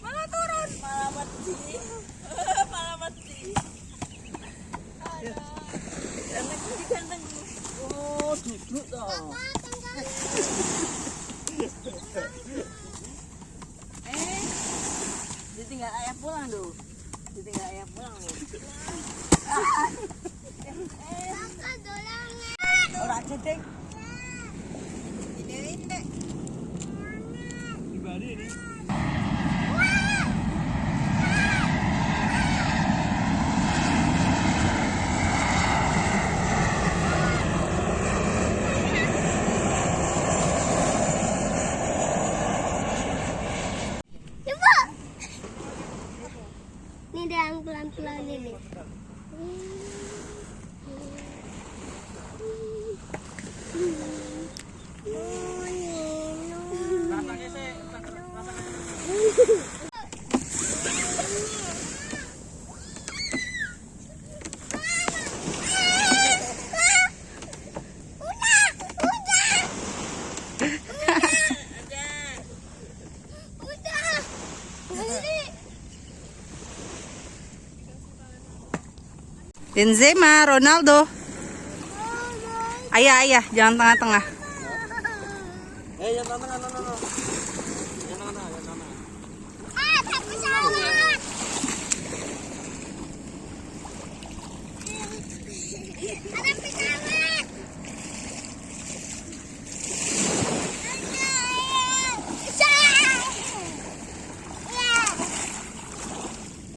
Malah turun, malah mati. Malah mati. Ganteng sih ganteng. Oh, duduk toh. Ditinggal ayah pulang tuh. Ditinggal ayah pulang tuh. Ora jedeng. Ini. Pribadi ini. Ini yang pelan-pelan ini. Rasanya sih, Benzema, Ronaldo. Ayah, jangan tengah-tengah. jangan tengah, no. Jangan tengah. Tak pesawat.